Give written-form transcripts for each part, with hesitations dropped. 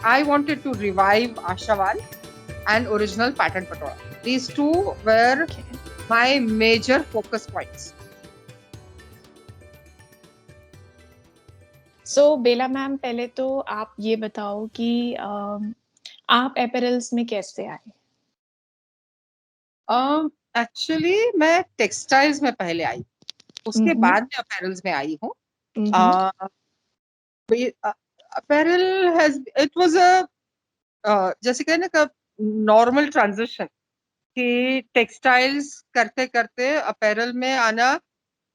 I wanted to revive Ashaval and original pattern patola. These two were Okay. my major focus points. So Bela ma'am, पहले तो आप ये बताओ कि आप एपेरल्स में कैसे आए? एक्चुअली मैं टेक्सटाइल्स में पहले आई, उसके बाद में अपैरल्स में आई हूँ. Apparel has it was a जैसे कहने का नॉर्मल ट्रांजिशन कि टेक्सटाइल्स करते करते अपैरल में आना.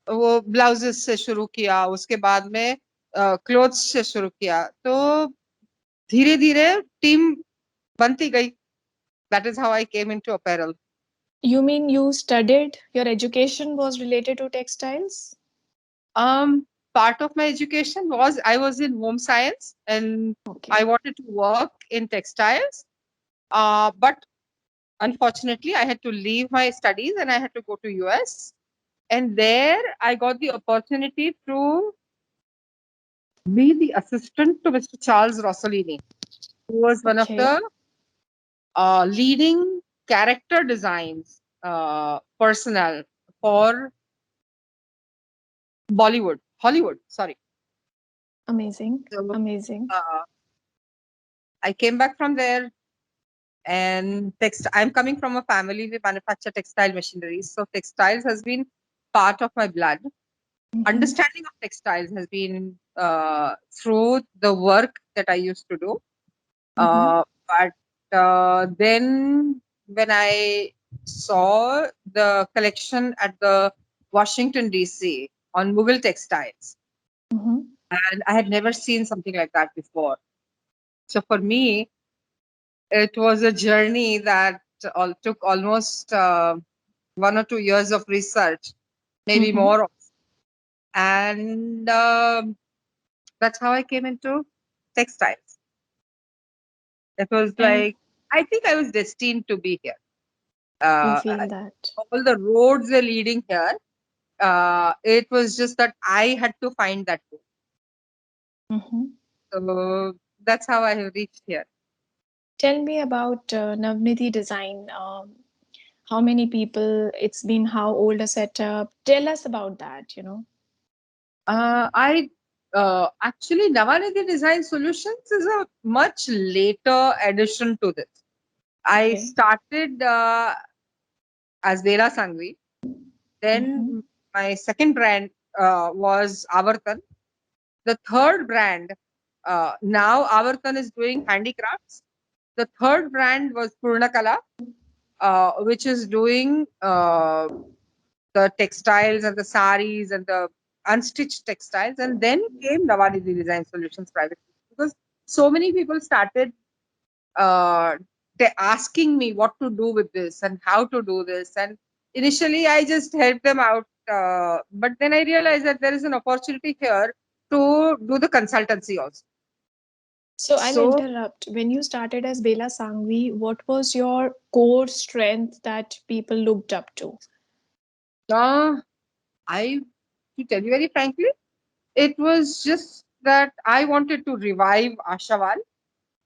वो ब्लाउजेस से शुरू किया, उसके बाद में क्लोथ्स से शुरू किया, तो धीरे धीरे टीम बनती गई. That is how I came into apparel. You mean you studied, your education was related to textiles? Part of my education was I was in home science and Okay. I wanted to work in textiles. But unfortunately, I had to leave my studies and I had to go to US. And there I got the opportunity to be the assistant to Mr. Charles Rossellini, who was one of Okay. the leading character designs personnel for Hollywood, sorry. Amazing. So Amazing. I came back from there, and I'm coming from a family we manufacture textile machineries. So textiles has been part of my blood. Understanding of textiles has been through the work that I used to do. But then when I saw the collection at the Washington DC on Mughal textiles, and I had never seen something like that before. So for me, it was a journey that took almost 1 or 2 years of research, maybe more. And that's how I came into textiles. It was And like, I think I was destined to be here. you Uh, feel that. all the roads were leading here. It was just that I had to find that way. So that's how I have reached here. Tell me about Navniti Design. How many people it's been? How old a setup? Tell us about that. I actually Navanidhi Design Solutions is a much later addition to this. I Okay. started as Vela Sangvi. Then my second brand was Avartan. The third brand, now Avartan is doing handicrafts. The third brand was Purnakala, which is doing the textiles and the saris and the unstitched textiles. And then came Navanidhi Design Solutions Private Limited, because so many people started uh, asking me what to do with this and how to do this. And initially, I just helped them out. But then I realized that there is an opportunity here to do the consultancy also. So I'll So interrupt. When you started as Bela Sangvi, what was your core strength that people looked up to? uh, to tell you very frankly, it was just that I wanted to revive Ashaval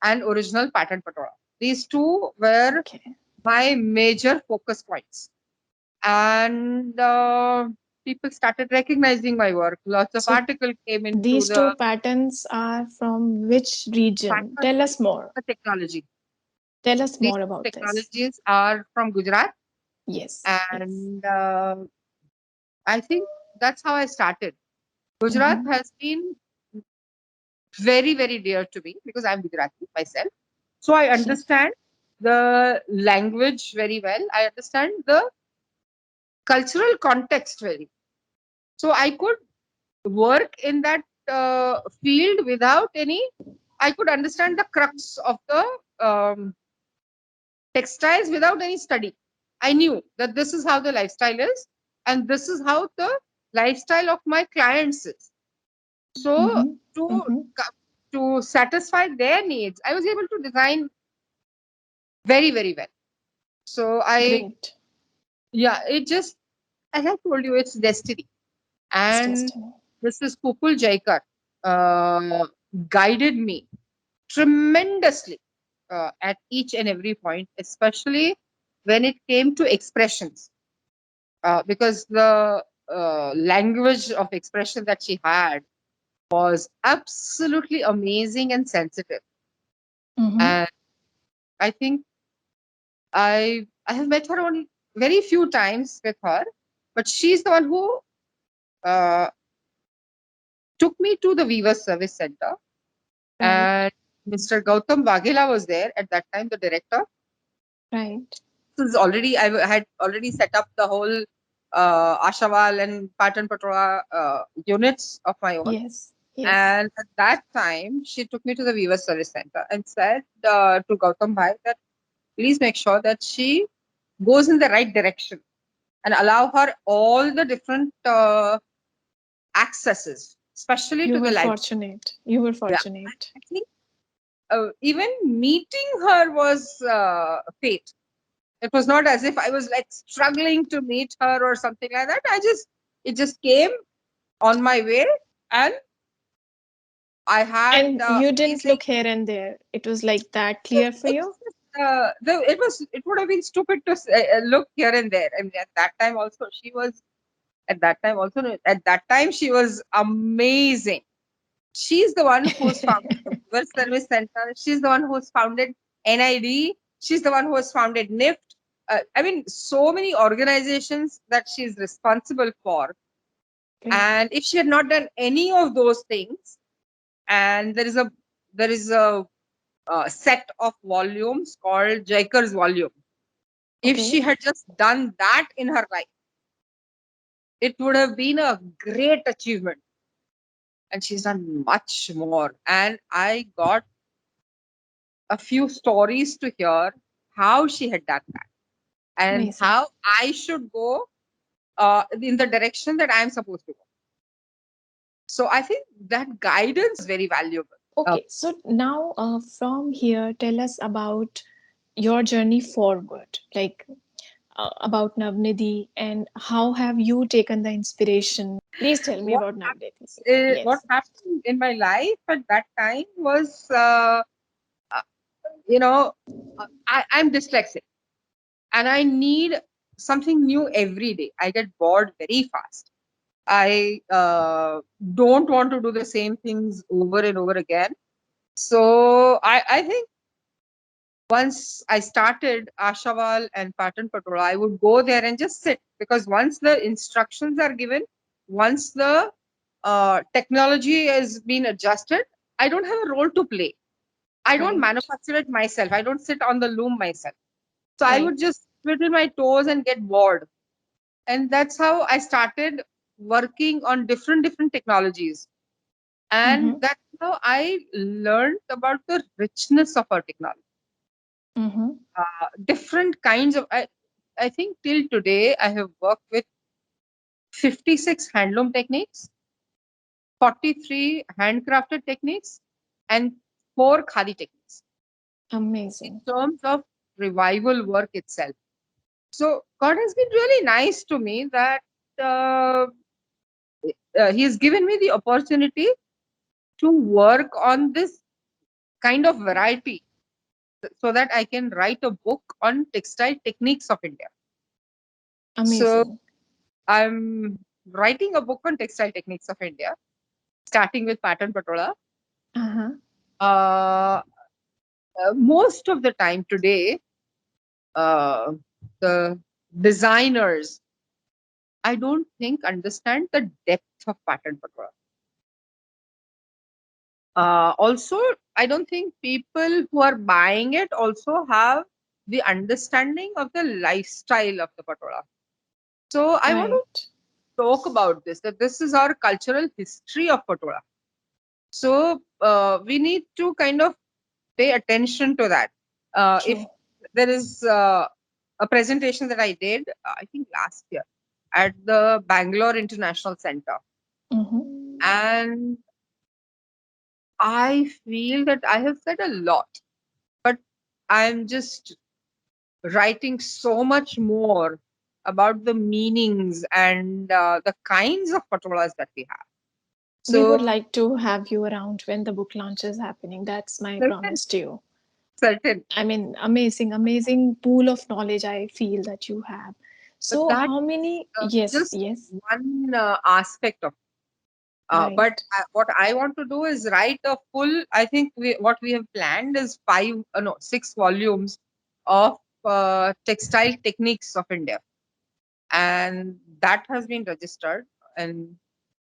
and original pattern patola. These two were Okay. my major focus points. And people started recognizing my work. Lots of So articles came into these two the patterns are from which region? Tell us more. the technology. Tell us These more about this. technologies are from Gujarat, Yes. Yes. and I think that's how I started. Gujarat has been very, very dear to me because I'm Gujarati myself. So I understand the language very well. I understand the cultural context very well. So I could work in that field without any. I could understand the crux of the textiles without any study. I knew that this is how the lifestyle is, and this is how the lifestyle of my clients is. So to to satisfy their needs, I was able to design very, very well. So Great. yeah, it just, as I told you, it's destiny. It's And destiny. this is Pupul Jaikar guided me tremendously at each and every point, especially when it came to expressions, because the language of expression that she had was absolutely amazing and sensitive. Mm-hmm. And I think I have met her only very few times with her, but she's the one who uh, took me to the Weaver Service Center, Right. and Mr. Gautam Waghela was there at that time, the director. Right. Since already had already set up the whole Ashawal and Patan Patola units of my own. Yes. Yes. And at that time, she took me to the Weaver Service Center and said to Gautam Bhai that please make sure that she goes in the right direction and allow her all the different accesses, especially You to the were library. fortunate. You were Yeah, fortunate. I think even meeting her was fate. It was not as if I was like struggling to meet her or something like that. It just came on my way, and I had And you didn't amazing. look here and there. It was like that clear for It was you? just, it would have been stupid to look here and there. I mean, at that time also, at that time she was amazing. She's the one who's founded the Weaver Service Center. She's the one who's founded NID. She's the one who has founded NIFT. I mean, so many organizations that she's responsible for. Great. And if she had not done any of those things, and there is a set of volumes called Jaikar's volume. If she Okay. had just done that in her life, it would have been a great achievement. And she's done much more. And I got a few stories to hear how she had done that and Amazing. how I should go in the direction that I'm supposed to go. So I think that guidance very valuable. Uh, Okay. So now, from here, tell us about your journey forward. Like, about Navnidhi and how have you taken the inspiration? Please tell me what, about Navnidhi. what Yes. happened in my life at that time was, uh, you know, I'm dyslexic and I need something new every day. I get bored very fast. I don't want to do the same things over and over again. So I think once I started Ashawal and Patan Patola, I would go there and just sit because once the instructions are given, once the technology has been adjusted, I don't have a role to play. I don't Right. manufacture it myself. I don't sit on the loom myself. So I would Right. just twiddle my toes and get bored. And that's how I started working on different technologies. And Mm-hmm. that's how I learned about the richness of our technology. Mm-hmm. Different kinds of I think till today I have worked with 56 handloom techniques, 43 handcrafted techniques, and 4 khadi techniques in Amazing. terms of revival work itself. So God has been really nice to me that uh, He has given me the opportunity to work on this kind of variety so that I can write a book on textile techniques of India. So Amazing. I'm writing a book on textile techniques of India, starting with pattern patola. Uh-huh. Uh, Most of the time today, uh, the designers, I don't think, understand the depth of pattern patola. Also, I don't think people who are buying it also have the understanding of the lifestyle of the patola. So I want to Right. talk about this, that this is our cultural history of patola. So we need to kind of pay attention to that. If True. there is a presentation that I did, I think last year at the Bangalore International Center, Mm-hmm. and I feel that I have said a lot, but I'm just writing so much more about the meanings and the kinds of patolas that we have. We would So like to have you around when the book launch is happening. That's my certain, promise to you. certain. I mean, amazing, amazing pool of knowledge I feel that you have. But So, that how many? Yes, just yes, one aspect of. But right. what I want to do is write a full. I think what we have planned is five, no, 6 volumes of textile techniques of India, and that has been registered, and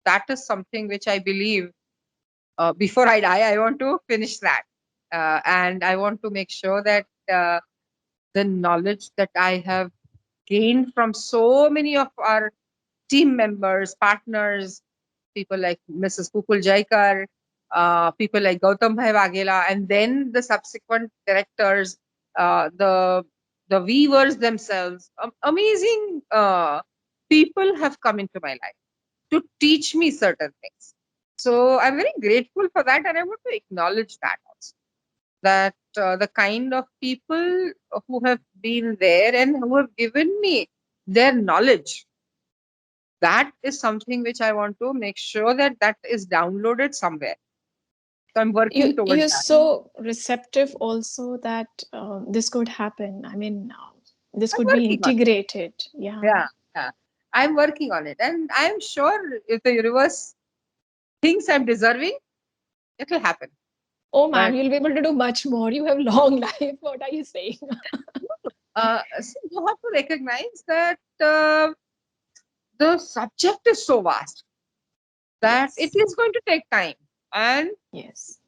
that is something which I believe before I die, I want to finish that, and I want to make sure that the knowledge that I have gained from so many of our team members, partners, people like Mrs. Kukul Jaikar, people like Gautam Bhai Waghela, and then the subsequent directors, the weavers themselves. Amazing people have come into my life to teach me certain things. So I'm very grateful for that, and I want to acknowledge that also. That the kind of people who have been there and who have given me their knowledge, that is something which I want to make sure that that is downloaded somewhere. So I'm working towards You're that. so receptive also that this could happen. I mean, this I'm could be working on it. integrated. Yeah. Yeah, yeah. I'm working on it, and I'm sure if the universe thinks I'm deserving, it will happen. Oh, ma'am, But you'll be able to do much more. You have long life. What are you saying? so you have to recognize that the subject is so vast that it Yes. is going to take time, and Yes.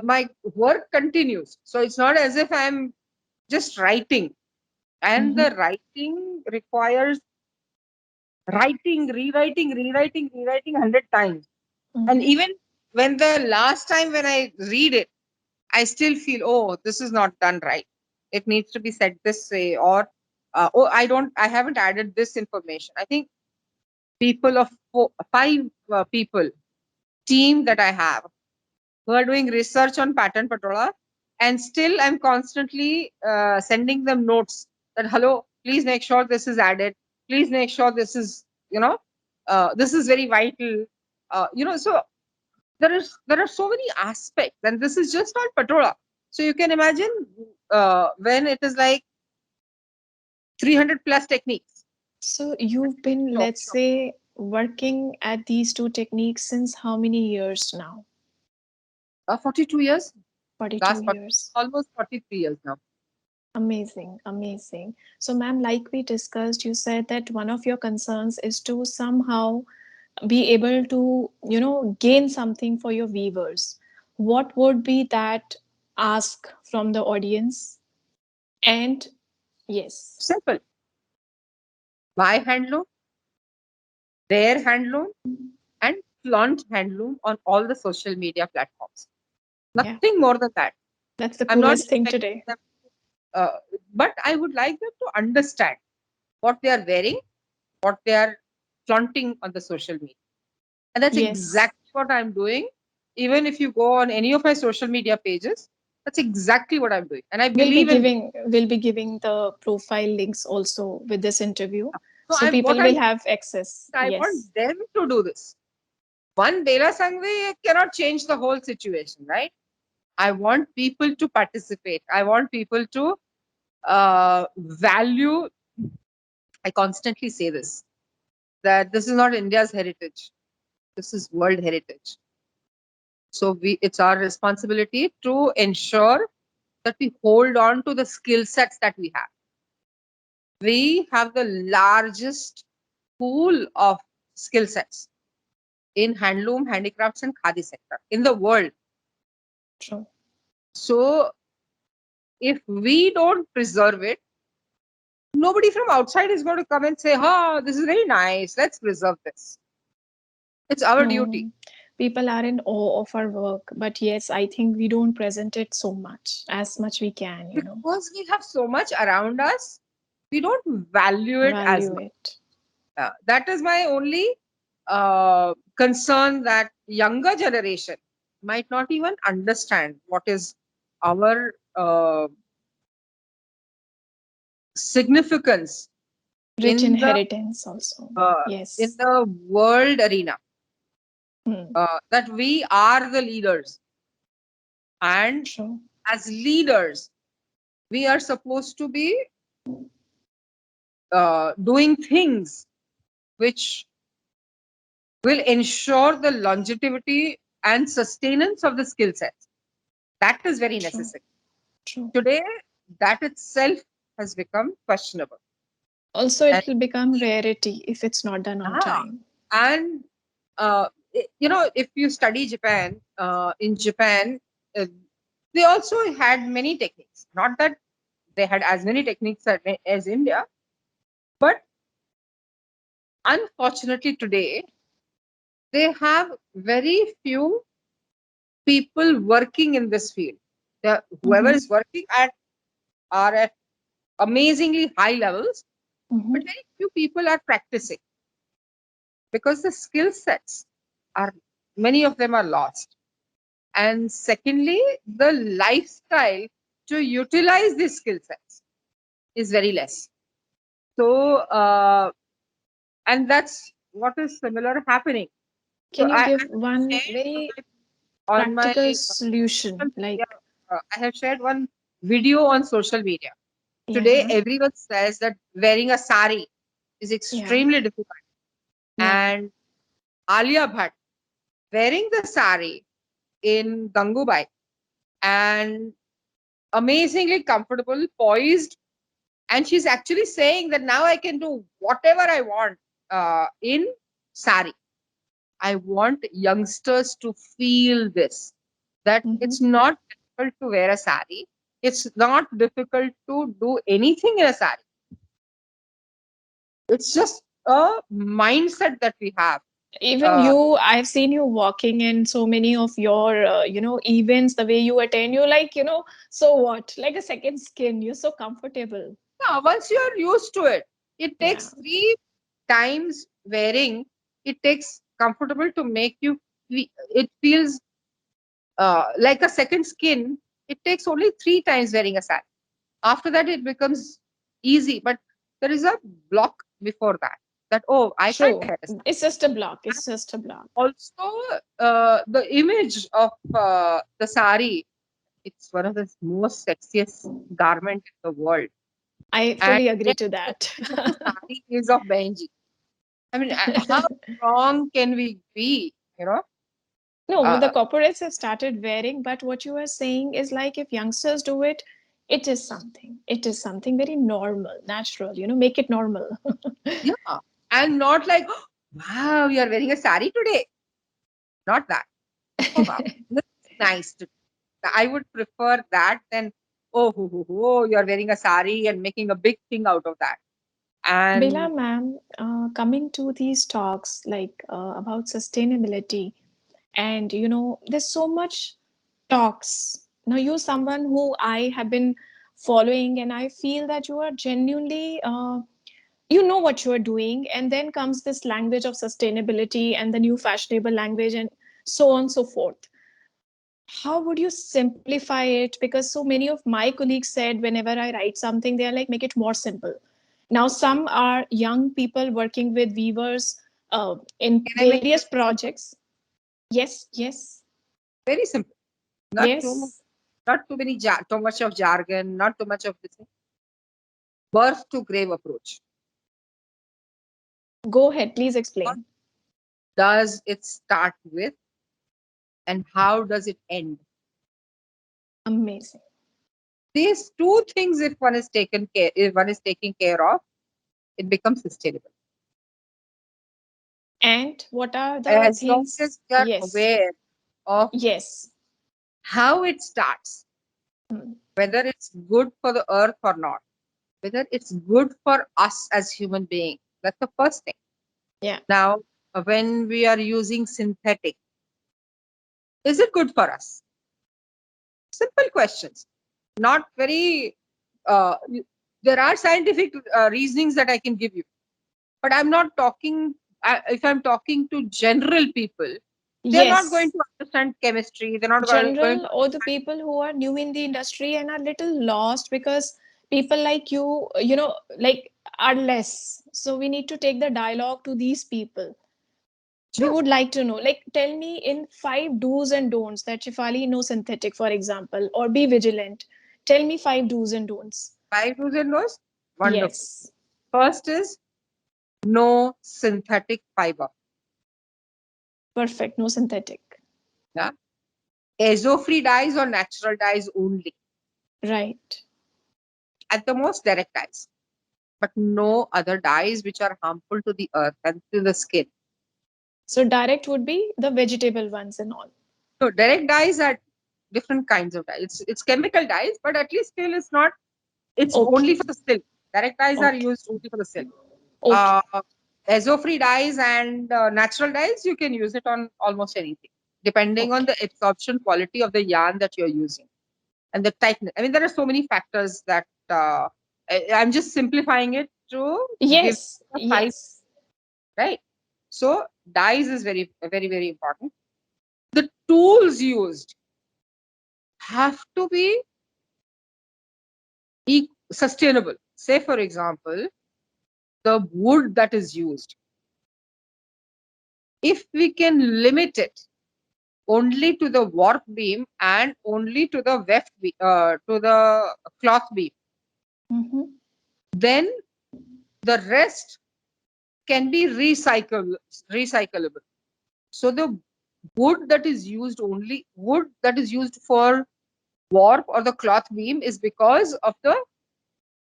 my work continues. So it's not as if I'm just writing, and Mm-hmm. the writing requires writing, rewriting 100 times. And Mm-hmm. even when the last time when I read it, I still feel, oh, this is not done right. It needs to be said this way, or oh, I haven't added this information. I think people of 5 people team that I have who are doing research on pattern patola, and still I'm constantly sending them notes that, hello, please make sure this is added. Please make sure this is, this is very vital. So there are so many aspects, and this is just on patola. So you can imagine when it is like 300 plus techniques. So you've been, Sure, let's sure. say, working at these two techniques since how many years now? 42 years, 42 last 40, years. almost 43 years now. Amazing, amazing. So, ma'am, like we discussed, you said that one of your concerns is to somehow be able to, gain something for your viewers. What would be that ask from the audience? And yes, Simple. Buy handloom, their handloom, and flaunt handloom on all the social media platforms. yeah, Nothing more than that. that's the I'm not coolest thing expecting today. them, uh, but I would like them to understand what they are wearing, what they are flaunting on the social media. And that's Yes, exactly what I'm doing. Even if you go on any of my social media pages, that's exactly what I'm doing. And I believe in this. we'll be giving the profile links also with this interview, So so people what will I'm have access. I want Yes, them to do this. One Bela Sangvi cannot change the whole situation, right? I want people to participate. I want people to value. I constantly say this, that this is not India's heritage. This is world heritage. So it's our responsibility to ensure that we hold on to the skill sets that we have. We have the largest pool of skill sets in handloom, handicrafts, and khadi sector in the world. true. So if we don't preserve it, nobody from outside is going to come and say, "Oh, this is very nice. Let's preserve this." It's our duty No, people are in awe of our work, but yes, I think we don't present it so much, as much we can. because we have so much around us. We don't value it as Value much. it. That is my only concern, that younger generation might not even understand what is our significance Rich in the inheritance also. uh, in Yes. the world arena. Hmm. that we are the leaders, and True. as leaders, we are supposed to be doing things which will ensure the longevity and sustenance of the skill sets. That is very True. necessary. True. Today, that itself has become questionable. Also, And it will become rarity if it's not done on yeah, time. and if you study Japan, in Japan, uh, they also had many techniques. Not that they had as many techniques as India, but unfortunately today they have very few people working in this field. Whoever Mm-hmm. is working are at amazingly high levels, but Mm-hmm. very few people are practicing because the skill sets are, many of them are lost. And secondly, the lifestyle to utilize these skill sets is very less. So, and that's what is similar happening. So Can you give one shared very on my practical social solution? media, Like, I have shared one video on social media. Today, yeah, everyone says that wearing a sari is yeah, extremely difficult. yeah. And Alia Bhatt wearing the sari in Gangubai and amazingly comfortable, poised, and she's actually saying that now I can do whatever I want in sari. I want youngsters to feel this, that Mm-hmm. it's not difficult to wear a sari. It's not difficult to do anything in a sari. It's just a mindset that we have. Even Uh, you, I've seen you walking in so many of your, events, the way you attend, you like, so what? Like a second skin. You're so comfortable. yeah, once you're used to it, it Yeah. takes 3 times wearing. It takes comfortable to make you. It feels like a second skin. It takes only 3 times wearing a sari. After that, it becomes easy. But there is a block before that. That, oh, I can't True. wear a sari. It's just a block. It's just a block. Also, the image of the sari, it's one of the most sexiest garment in the world. I And fully agree yet to the that. image of the sari is of Benji. I mean, how strong can we be? You know, No, the uh, corporates have started wearing, but what you are saying is like if youngsters do it, it is something. It is something very normal, natural, make it normal. yeah, and not like, "Oh, wow, you are wearing a sari today." Not that. Oh wow, this is nice. I would prefer that than, oh, you are wearing a sari and making a big thing out of that. Bella, And ma'am, coming to these talks like about sustainability, and there's so much talks. Now, you're someone who I have been following, and I feel that you are genuinely, you know what you are doing. And then comes this language of sustainability and the new fashionable language, and so on and so forth. How would you simplify it? Because so many of my colleagues said whenever I write something, they are like, make it more simple. Now, some are young people working with weavers in can I make various it very simple? projects. Yes, yes, Very simple. Not too, yes. not too many, too much of jargon, not too much of this. Birth to grave approach. Go ahead, please What explain. does it start with, and how does it end? Amazing. These two things, if one is taking care of, it becomes sustainable. And what are the As long things? as we are Yes, aware of yes. how it starts, Hmm. whether it's good for the earth or not, whether it's good for us as human beings. That's the first thing. Yeah. Now, when we are using synthetic, is it good for us? Simple questions, not very. Uh, there are scientific reasonings that I can give you, but I'm not talking. If I'm talking to general people, they're not going Yes. to understand chemistry. They're not going General to or the understand. people who are new in the industry and are little lost because people like you, like are less. So we need to take the dialogue to these people. We Sure. would like to know, like, tell me in five do's and don'ts that Shefali, no synthetic, for example, or be vigilant. Tell me five do's and don'ts. Five do's and don'ts. Wonderful. Yes. First is no synthetic fiber. Perfect. No synthetic. Yeah. Azo-free dyes or natural dyes only. Right. At the most, direct dyes, but no other dyes which are harmful to the earth and to the skin. So direct would be the vegetable ones and all. So direct dyes are different kinds of dyes. It's chemical dyes, but at least still it's not. It's only Okay. for the silk. Direct dyes are Okay. used only for the silk. Okay. Uh, Azo-free dyes and natural dyes, you can use it on almost anything, depending on Okay. the absorption quality of the yarn that you're using and the tightness. I mean, there are so many factors that I'm just simplifying it to give Yes. a five, Yes. right? So dyes is very, very important. The tools used have to be sustainable. Say, for example, the wood that is used. If we can limit it only to the warp beam and only to the to the cloth beam, Mm-hmm. then the rest can be recyclable. So the wood that is used, only wood that is used for warp or the cloth beam, is because of the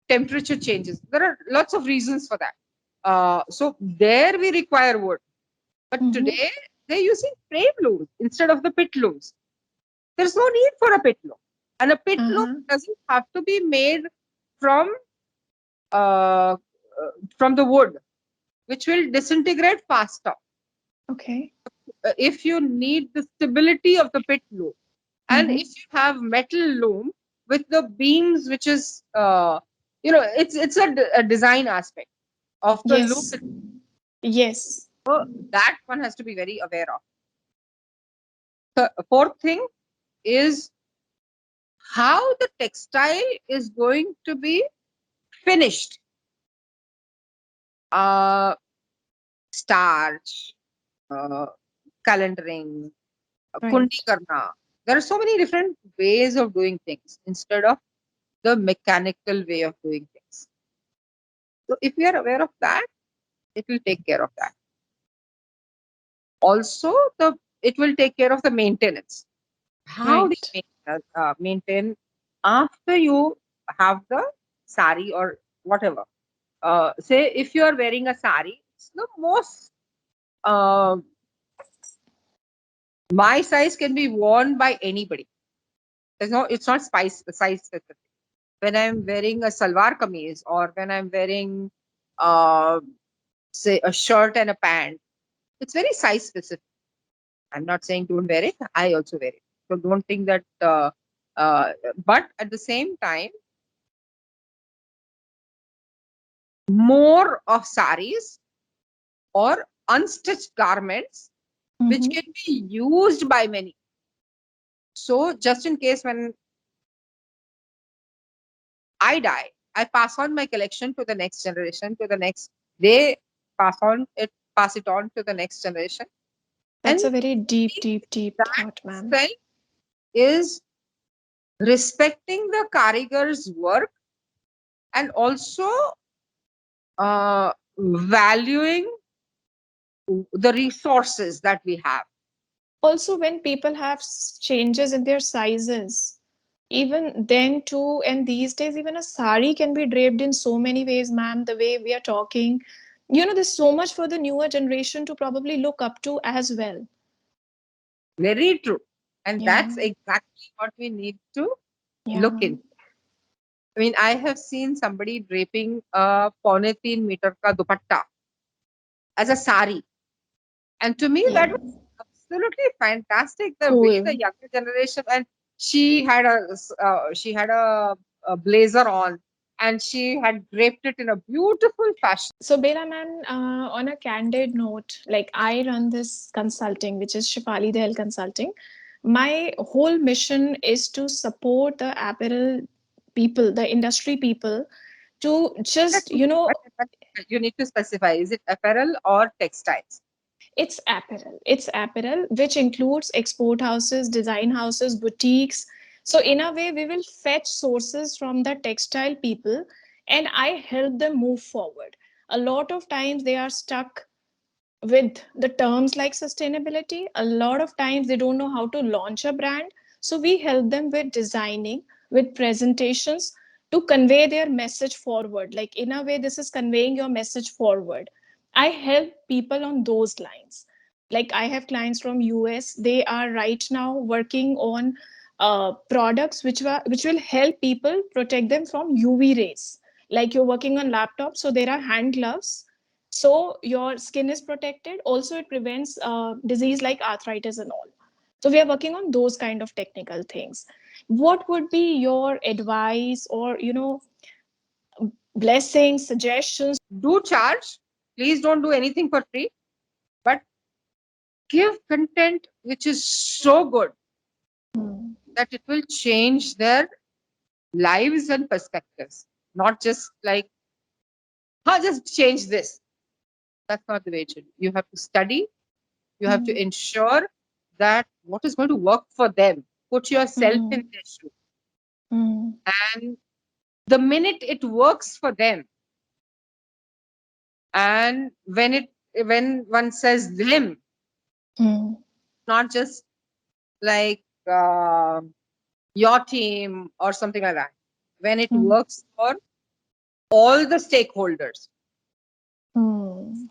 temperature changes. There are lots of reasons for that. So there we require wood, but Mm-hmm. today they're using frame looms instead of the pit looms. There's no need for a pit loom, and a pit loom Uh-huh. doesn't have to be made from uh, from the wood, which will disintegrate faster. Okay. If you need the stability of the pit loom, and Mm-hmm. if you have metal loom with the beams, which is it's a design aspect of the loom. Yes. Yes. So that one has to be very aware of. The fourth thing is how the textile is going to be finished. Uh, Starch, uh, calendaring, kundi Right. karna. There are so many different ways of doing things instead of the mechanical way of doing things. So if we are aware of that, it will take care of that. Also, the it will take care of the maintenance. How do Right. you maintain after you have the sari or whatever? Say if you are wearing a sari, it's the most uh, my size can be worn by anybody. It's not size specific. When I'm wearing a salwar kameez or when I'm wearing, uh, say, a shirt and a pant, it's very size specific. I'm not saying don't wear it. I also wear it. So don't think that. Uh, but at the same time, more of saris or unstitched garments which Mm-hmm. can be used by many. So just in case when I die, I pass on my collection to the next generation, to the next. They pass it on to the next generation, and That's a very deep, deep, deep that thought, ma'am. itself is respecting the karigar's work and also valuing the resources that we have. Also, when people have changes in their sizes, even then too, and these days, even a sari can be draped in so many ways, ma'am. The way we are talking, there's so much for the newer generation to probably look up to as well. Very true, and Yeah, that's exactly what we need to look yeah, in. I mean, I have seen somebody draping a paune 3 meter ka dupatta as a sari. And to me, that yeah. was absolutely fantastic. The way the Cool. younger generation, and she had a blazer on, and she had draped it in a beautiful fashion. So, Bela ma'am, on a candid note, like I run this consulting, which is Shefali Dehl Consulting. My whole mission is to support the apparel people, the industry people, to That just, would be- but you need to specify: is it apparel or textiles? It's apparel, which includes export houses, design houses, boutiques. So in a way, we will fetch sources from the textile people, and I help them move forward. A lot of times they are stuck with the terms like sustainability. A lot of times they don't know how to launch a brand. So we help them with designing, with presentations to convey their message forward. Like in a way, this is conveying your message forward. I help people on those lines. Like I have clients from US. They are right now working on products which will help people protect them from UV rays. Like you're working on laptops, so there are hand gloves, so your skin is protected. Also it prevents disease like arthritis and all. So we are working on those kind of technical things. What would be your advice, or blessings, suggestions? Do charge. Please don't do anything for free, but give content which is so good Hmm. that it will change their lives and perspectives. Not just like, just change this. That's not the way it should be. You have to study, you have to Hmm. ensure that what is going to work for them. Put yourself in Hmm. their shoes. Hmm. And the minute it works for them, and when one says them, Hmm. not just like uh, your team or something like that, when it Hmm. works for all the stakeholders, Hmm.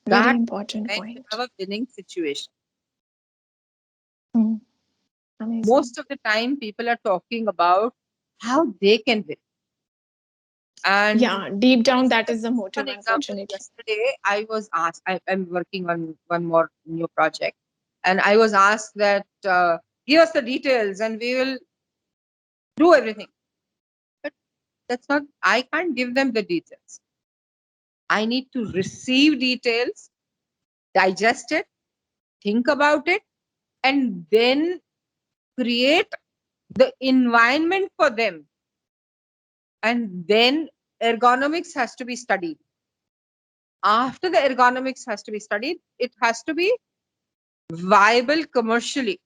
Very that important when you have point. a winning situation. Hmm. Amazing. Most of the time people are talking about how they can win. And Yeah, deep for down that example, is the motive, one example, unfortunately. yesterday I was asked, I'm working on one more new project, and I was asked that give us the details and we will do everything. But that's not, I can't give them the details. I need to receive details, digest it, think about it, and then create the environment for them. And then ergonomics has to be studied. After the ergonomics has to be studied, it has to be viable commercially.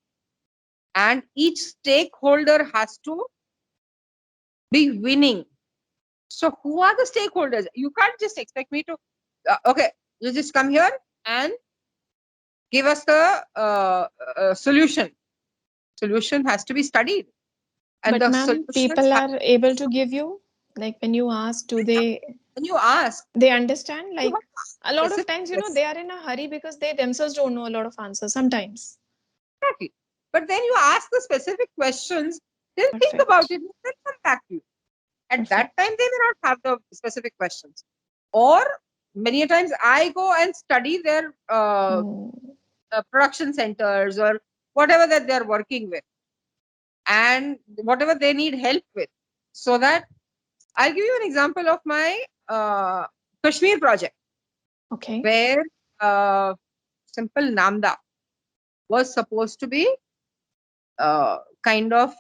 And each stakeholder has to be winning. So, who are the stakeholders? You can't just expect me to, okay, you just come here and give us the solution. Solution has to be studied. And But the ma'am, solutions people have, are able to give you, like when you ask, do when you ask, they understand? you have Like to ask a lot of specific times, questions. they are in a hurry because they themselves don't know a lot of answers sometimes. Exactly. But then you ask the specific questions, they'll think about Perfect. it, and they'll come back to you. At that time, Perfect. they may not have the specific questions. Or many a times I go and study their Hmm. production centers or whatever that they're working with and whatever they need help with. So that I'll give you an example of my Kashmir project Okay. where uh, simple Namda was supposed to be kind of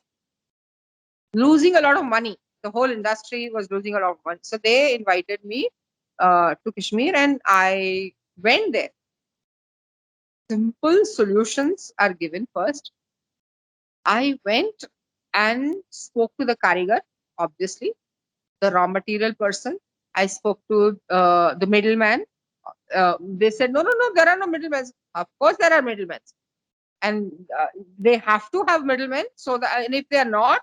losing a lot of money. The whole industry was losing a lot of money. So they invited me to Kashmir and I went there. Simple solutions are given first. I went and spoke to the karigar, obviously, the raw material person. I spoke to the middleman. They said, no, no, no, there are no middlemen. Of course, there are middlemen. And they have to have middlemen. So that, and if they are not,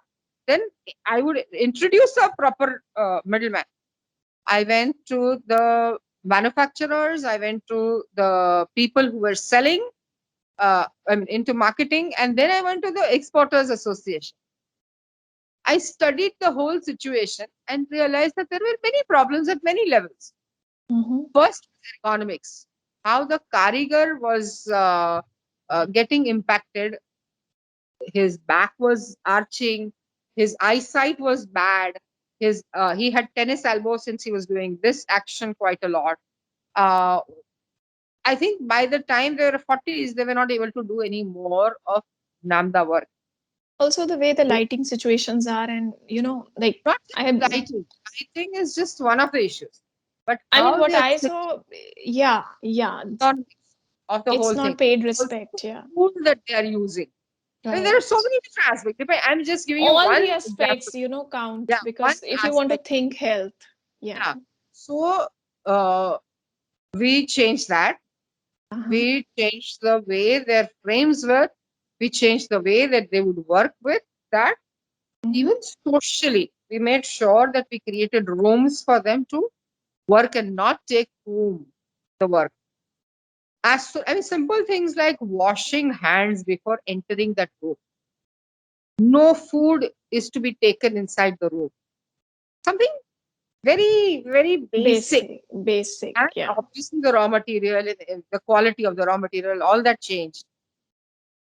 then I would introduce a proper middleman. I went to the manufacturers. I went to the people who were selling into marketing, and then I went to the exporters association. I studied the whole situation and realized that there were many problems at many levels. Mm-hmm. First, economics, how the karigar was getting impacted. His back was arching, his eyesight was bad. He had tennis elbow since he was doing this action quite a lot. Uh, I think by the time they were 40s, they were not able to do any more of Namda work. Also, the way the lighting situations are, and like Not I have, just lighting. Lighting is just one of the issues, but I mean, how what they are I placed saw, yeah, yeah. on. of the It's whole thing. not paid Also, respect. the Yeah. tool that they are using. I mean, there are so Right. many different aspects. I'm just giving you All one the example. aspects, count Yeah, one because if you want to aspect. think health, yeah. Yeah. So uh, we changed that. Uh-huh. We changed the way their frames were. We changed the way that they would work with that. Mm-hmm. Even socially, we made sure that we created rooms for them to work and not take home the work. I mean, simple things like washing hands before entering that room. No food is to be taken inside the room. Something very, very basic. Basic, And yeah. obviously, the raw material, the quality of the raw material, all that changed.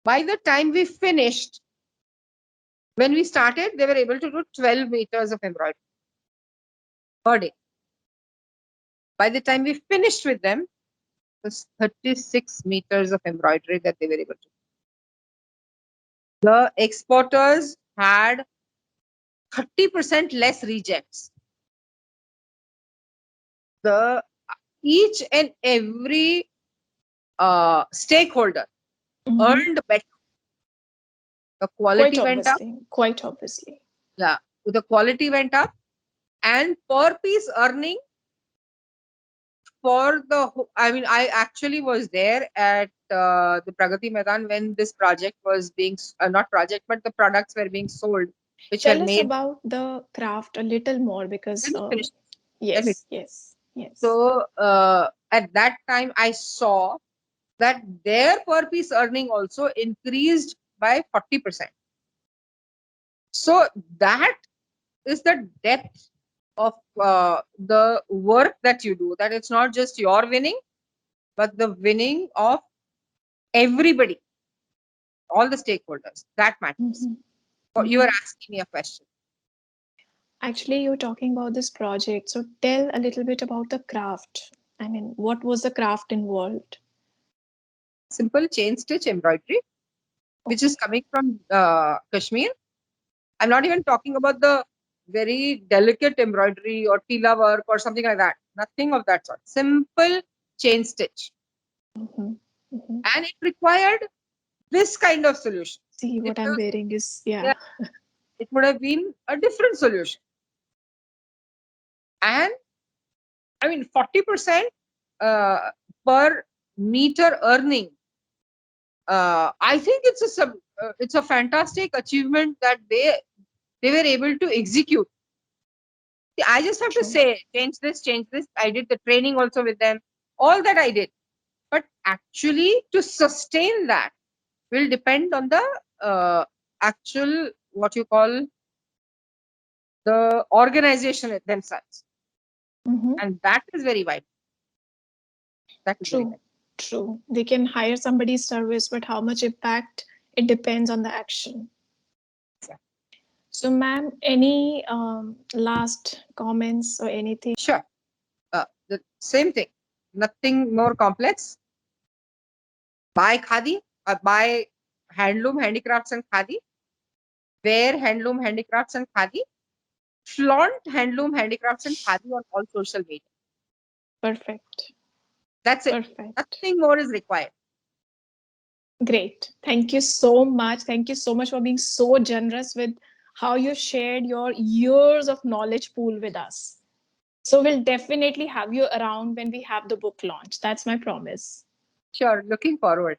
By the time we finished, when we started, they were able to do 12 meters of embroidery per day. By the time we finished with them, it was 36 meters of embroidery that they were able to do. The exporters had 30% less rejects. The each and every stakeholder Mm-hmm. earned better. The Quite quality went up. obviously. Quite obviously. Yeah, the quality went up, and per piece earning for the. I mean, I actually was there at the Pragati Maidan when this project was being not project, but the products were being sold, which were Tell us made. about the craft a little more Let because me finish. Let me. yes, yes, yes. So at that time, I saw that their per piece earning also increased by 40%. So that is the depth of the work that you do, that it's not just your winning, but the winning of everybody, all the stakeholders. That matters. Mm-hmm. You are Mm-hmm. asking me a question. Actually, you're talking about this project, so tell a little bit about the craft. I mean, what was the craft involved? Simple chain stitch embroidery, which is Okay. coming from Kashmir. I'm not even talking about the very delicate embroidery or tila work or something like that. Nothing of that sort. Simple chain stitch. Mm-hmm. Mm-hmm. And it required this kind of solution. See, If what I'm wearing is, yeah, yeah. it would have been a different solution. And I mean, 40% per meter earning. I think it's a fantastic achievement that they were able to execute. I just have to True. say, change this, change this. I did the training also with them, all that I did. But actually, to sustain that will depend on the actual, what you call, the organization themselves. Mm-hmm. And that is very vital. That is very True. vital. True. They can hire somebody's service, but how much impact it depends on the action. So, ma'am, any last comments or anything? Sure. The same thing. Nothing more complex. Buy Khadi, buy handloom, handicrafts, and Khadi. Wear handloom, handicrafts, and Khadi. Flaunt handloom, handicrafts, and Khadi on all social media. Perfect. That's it. Perfect. Nothing more is required. Great. Thank you so much. Thank you so much for being so generous with how you shared your years of knowledge pool with us. So, we'll definitely have you around when we have the book launch. That's my promise. Sure. Looking forward.